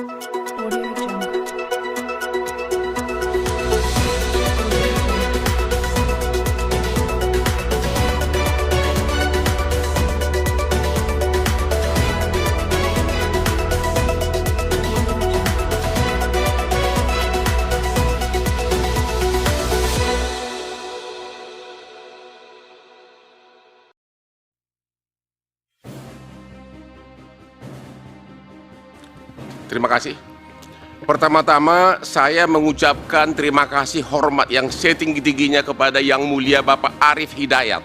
Audio Jungle. Terima kasih. Pertama-tama saya mengucapkan terima kasih hormat yang setinggi-tingginya kepada Yang Mulia Bapak Arief Hidayat.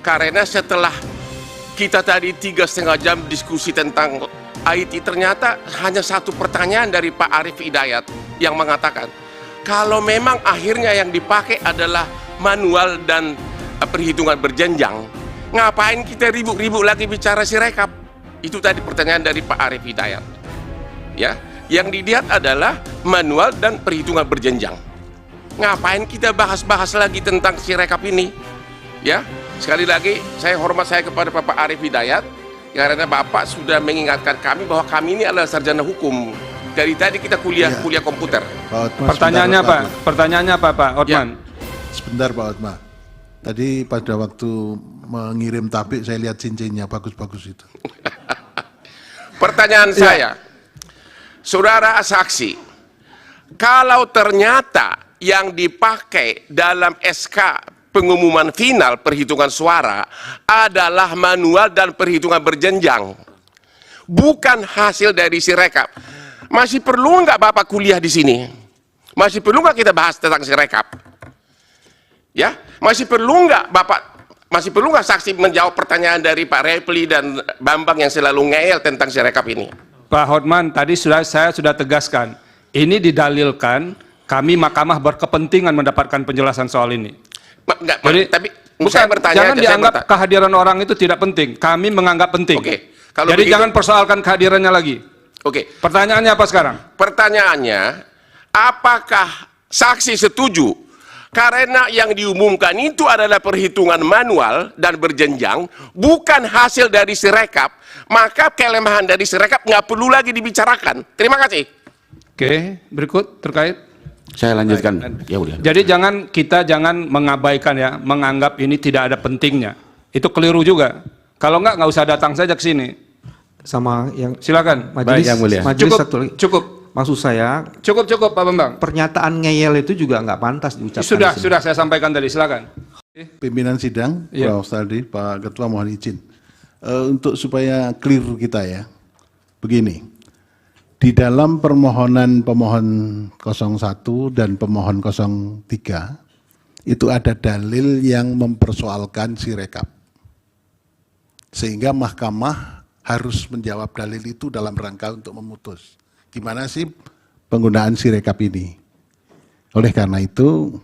Karena setelah kita tadi 3,5 jam diskusi tentang IT, ternyata hanya satu pertanyaan dari Pak Arief Hidayat yang mengatakan, kalau memang akhirnya yang dipakai adalah manual dan perhitungan berjenjang, ngapain kita ribut-ribut lagi bicara Sirekap? Itu tadi pertanyaan dari Pak Arief Hidayat. Ya, yang dilihat adalah manual dan perhitungan berjenjang. Ngapain kita bahas-bahas lagi tentang Sirekap ini? Ya, sekali lagi saya hormat saya kepada Bapak Arief Hidayat karena Bapak sudah mengingatkan kami bahwa kami ini adalah sarjana hukum. Dari tadi kita kuliah komputer. Pak Hotma, Pertanyaannya sebentar, apa? Pertanyaannya apa, Pak Hotman? Sebentar Pak Hotma. Tadi pada waktu mengirim tabik saya lihat cincinnya bagus-bagus itu. Pertanyaan saya, saudara saksi, kalau ternyata yang dipakai dalam SK pengumuman final perhitungan suara adalah manual dan perhitungan berjenjang, bukan hasil dari Sirekap, masih perlu nggak Bapak kuliah di sini? Masih perlu nggak kita bahas tentang Sirekap? Ya, masih perlu nggak Bapak? Masih perlu nggak saksi menjawab pertanyaan dari Pak Repli dan Bambang yang selalu ngeyel tentang Sirekap ini? Pak Hotman, tadi saya sudah tegaskan, ini didalilkan kami mahkamah berkepentingan mendapatkan penjelasan soal ini. Jadi, tapi bukan, saya bertanya, jangan saya dianggap bertanya. kehadiran orang itu tidak penting. Kami menganggap penting. Oke, kalau jadi begitu, jangan persoalkan kehadirannya lagi. Oke, Pertanyaannya apa sekarang? pertanyaannya, apakah saksi setuju karena yang diumumkan itu adalah perhitungan manual dan berjenjang, bukan hasil dari Sirekap, maka kelemahan dari Sirekap nggak perlu lagi dibicarakan. Terima kasih. Oke, berikut terkait. Saya lanjutkan. Ya udah. Jadi kita jangan mengabaikan ya, menganggap ini tidak ada pentingnya. Itu keliru juga. Kalau nggak usah datang saja ke sini. Sama yang Silakan. majelis, Baik, Yang Mulia. majelis Cukup, satu lagi. cukup, Maksud saya cukup Pak Bambang. pernyataan ngeyel itu juga nggak pantas diucapkan. Sudah di sini. saya sampaikan tadi. Silakan. Pimpinan sidang, Iya. Prof. Saldi, Pak Ketua mohon izin. Untuk supaya clear kita ya, begini. Di dalam permohonan pemohon 01 dan pemohon 03, itu ada dalil yang mempersoalkan Sirekap. Sehingga mahkamah harus menjawab dalil itu dalam rangka untuk memutus. Gimana sih penggunaan Sirekap ini? Oleh karena itu,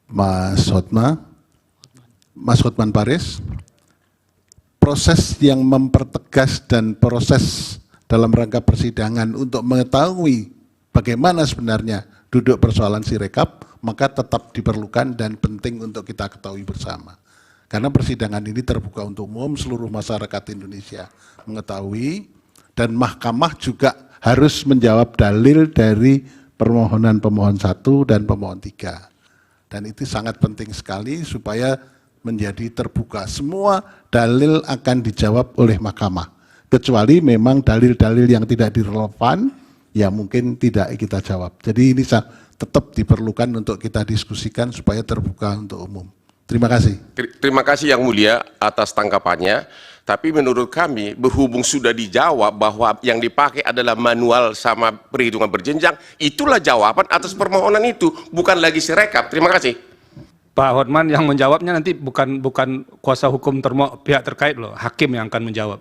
Mas Hotman Paris, proses yang mempertegas dan proses dalam rangka persidangan untuk mengetahui bagaimana sebenarnya duduk persoalan Sirekap, maka tetap diperlukan dan penting untuk kita ketahui bersama. Karena persidangan ini terbuka untuk umum, seluruh masyarakat Indonesia mengetahui, dan mahkamah juga harus menjawab dalil dari permohonan pemohon 1 dan pemohon 3. Dan itu sangat penting sekali supaya menjadi terbuka. Semua dalil akan dijawab oleh mahkamah. Kecuali memang dalil-dalil yang tidak direlevan, ya mungkin tidak kita jawab. Jadi ini tetap diperlukan untuk kita diskusikan supaya terbuka untuk umum. Terima kasih. Terima kasih Yang Mulia atas tanggapannya. Tapi menurut kami, berhubung sudah dijawab bahwa yang dipakai adalah manual sama perhitungan berjenjang, itulah jawaban atas permohonan itu, bukan lagi Sirekap. Terima kasih. Pak Hotman yang menjawabnya nanti bukan kuasa hukum pihak terkait loh, hakim yang akan menjawab.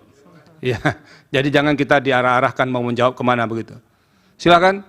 Ya, jadi jangan kita diarah-arahkan mau menjawab kemana begitu. Silakan.